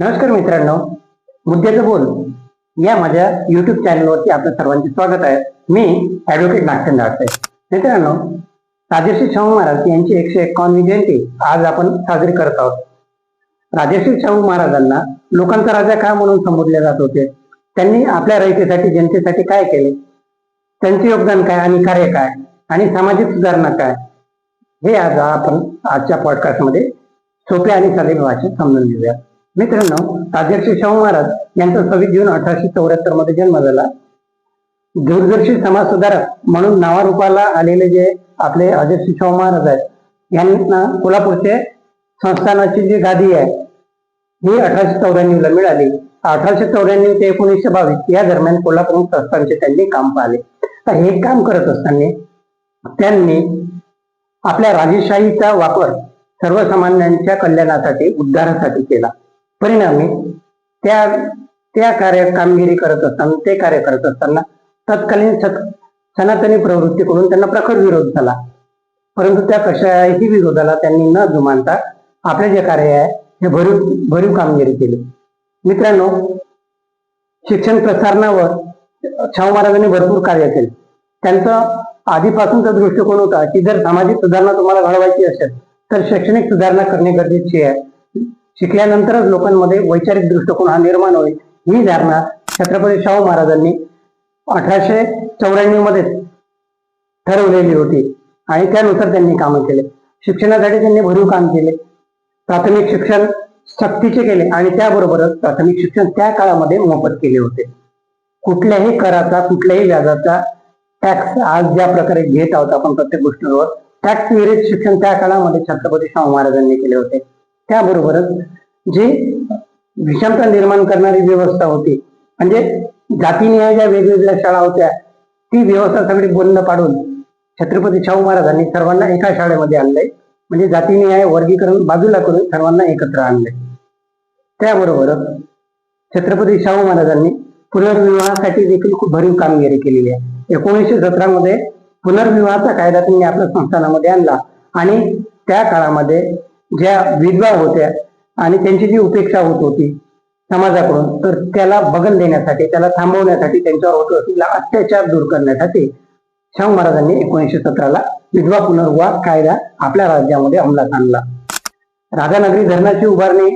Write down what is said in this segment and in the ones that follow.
नमस्कार मित्रांनो, मुद्द्याचं बोल या माझ्या युट्यूब चॅनलवरती आपलं सर्वांचे स्वागत आहे. मी ॲडव्होकेट नागचंद आडसे. मित्रांनो, राजर्षी शाहू महाराज यांची 151वी जयंती आज आपण साजरी करत आहोत. राजर्षी शाहू महाराजांना लोकांचा राजा का म्हणून संबोधले जात होते? त्यांनी आपल्या रयतेसाठी, जनतेसाठी काय केले, त्यांचे योगदान काय आणि कार्य काय आणि सामाजिक सुधारणा काय, हे आज आपण आजच्या पॉडकास्टमध्ये सोप्या आणि साधी भाषेत समजून घेऊया. मित्रांनो, राजर्षी शाहू महाराज यांचा 26 जून 1874 मध्ये जन्म झाला. दूरदर्शी समाज सुधारक म्हणून नावारूपाला आलेले जे आपले राजर्षी शाहू महाराज आहेत, यांना कोल्हापूरचे संस्थानाची जी गादी आहे ही 1894 ला मिळाली. 1894 ते 1922 या दरम्यान कोल्हापूर संस्थानचे त्यांनी काम पाहिले. तर हे काम करत असताना त्यांनी आपल्या राजेशाहीचा वापर सर्वसामान्यांच्या कल्याणासाठी, उद्धारासाठी केला. परिणामी त्या कामगिरी करत असताना, ते कार्य करत असताना तत्कालीन सनातनी प्रवृत्तीकडून त्यांना प्रखर विरोध झाला. परंतु त्या कशाही विरोधाला त्यांनी न जुमानता आपले जे कार्य आहे हे भरीव कामगिरी केली. मित्रांनो, शिक्षण प्रसारणावर शाहू महाराजांनी भरपूर कार्य केले. त्यांचा आधीपासूनचा दृष्टिकोन होता की जर सामाजिक सुधारणा तुम्हाला घडवायची असेल तर शैक्षणिक सुधारणा करणे गरजेचे आहे. शिकल्यानंतरच लोकांमध्ये वैचारिक दृष्टिकोन हा निर्माण होईल, ही धारणा छत्रपती शाहू महाराजांनी 1894 मध्ये ठरवलेली होती आणि त्यानुसार त्यांनी कामं केले. शिक्षणासाठी त्यांनी भरीव काम केले. प्राथमिक शिक्षण सक्तीचे केले आणि त्याबरोबरच प्राथमिक शिक्षण त्या काळामध्ये मोफत केले होते. कुठल्याही कराचा, कुठल्याही व्याजाचा टॅक्स आज ज्या प्रकारे घेत आहोत आपण प्रत्येक गोष्टीवर, टॅक्स विरहित शिक्षण त्या काळामध्ये छत्रपती शाहू महाराजांनी केले होते. त्याबरोबरच जी विषमता निर्माण करणारी व्यवस्था होती, म्हणजे जातीनिहाय ज्या वेगवेगळ्या शाळा होत्या, ती व्यवस्था सगळी बंद पाडून छत्रपती शाहू महाराजांनी सर्वांना एका शाळेमध्ये आणले. म्हणजे जातीनिहाय वर्गीकरण बाजूला करून सर्वांना एकत्र आणले. त्याबरोबरच छत्रपती शाहू महाराजांनी पुनर्विवाहासाठी देखील खूप भरीव कामगिरी केलेली आहे. 1917 मध्ये पुनर्विवाहाचा कायदा त्यांनी आपल्या संस्थानामध्ये आणला आणि त्या काळामध्ये ज्या विधवा होत्या आणि त्यांची जी उपेक्षा होत होती समाजाकडून, तर त्याला बगल देण्यासाठी, त्याला थांबवण्यासाठी, त्यांच्यावर होत असलेला अत्याचार दूर करण्यासाठी शाहू महाराजांनी 1917 ला विधवा पुनर्विवाह कायदा आपल्या राज्यामध्ये अंमलात आणला. राधानगरी धरणाची उभारणी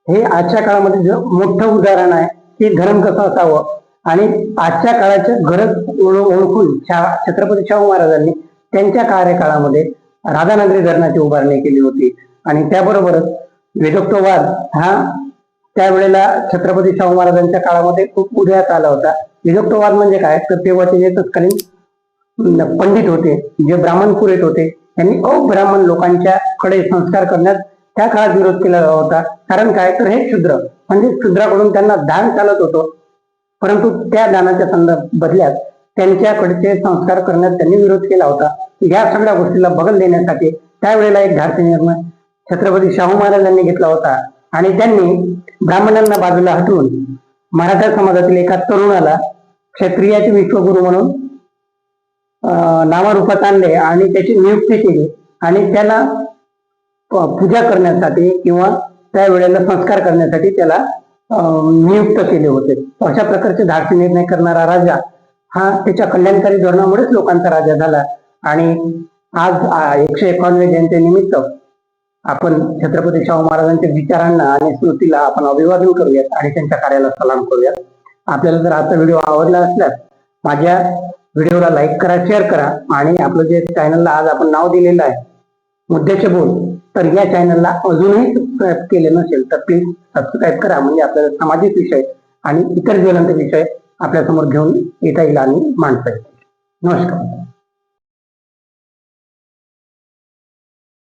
हे आजच्या काळामध्ये मोठं उदाहरण आहे की धरण कसं असावं आणि आजच्या काळाच्या गरज ओळखून छत्रपती शाहू महाराजांनी त्यांच्या कार्यकाळामध्ये राधानगरी धरणाची उभारणी केली होती. आणि त्याबरोबरच वेदोक्तवाद हा त्यावेळेला छत्रपती शाहू महाराजांच्या काळामध्ये खूप उदयास आला होता. वेदोक्तवाद म्हणजे काय, तर तेव्हाचे जे तत्कालीन पंडित होते, जे ब्राह्मण पुरोहित होते, त्यांनी अब्राह्मण लोकांच्या कडे संस्कार करण्यास त्या काळात विरोध केला होता. कारण काय, तर हे क्षुद्र म्हणजे क्षुद्राकडून त्यांना दान चालत होतं, परंतु त्या दानाच्या बदल्यात त्यांच्याकडचे संस्कार करण्यास त्यांनी विरोध केला होता. या सगळ्या गोष्टीला बगल देण्यासाठी त्यावेळेला एक धाडसी निर्णय छत्रपती शाहू महाराजांनी घेतला होता आणि त्यांनी ब्राह्मणांना बाजूला हटवून मराठा समाजातील एका तरुणाला क्षत्रियाचे विश्वगुरु म्हणून नावारूपात आणले आणि त्याची नियुक्ती केली आणि त्याला पूजा करण्यासाठी किंवा त्यावेळेला संस्कार करण्यासाठी त्याला नियुक्त केले होते. अशा प्रकारचे धाडसी निर्णय करणारा राजा हा त्याच्या कल्याणकारी धोरणामुळेच लोकांचा राजा झाला. आणि आज 151व्या जयंतीनिमित्त आपण छत्रपती शाहू महाराजांच्या विचारांना आणि स्मृतीला आपण अभिवादन करूयात आणि त्यांच्या कार्याला सलाम करूयात. आपल्याला जर आजचा व्हिडिओ आवडला असल्यास माझ्या व्हिडिओला लाईक करा, शेअर करा आणि आपलं जे चॅनलला आज आपण नाव दिलेलं आहे मुद्द्याचे बोल, तर या चॅनलला अजूनही सबस्क्राईब केले नसेल तर प्लीज सबस्क्राईब करा. म्हणजे आपल्याला सामाजिक विषय आणि इतर ज्वलंत विषय आपल्यासमोर घेऊन येता येईल आणि मांडता येईल. नमस्कार.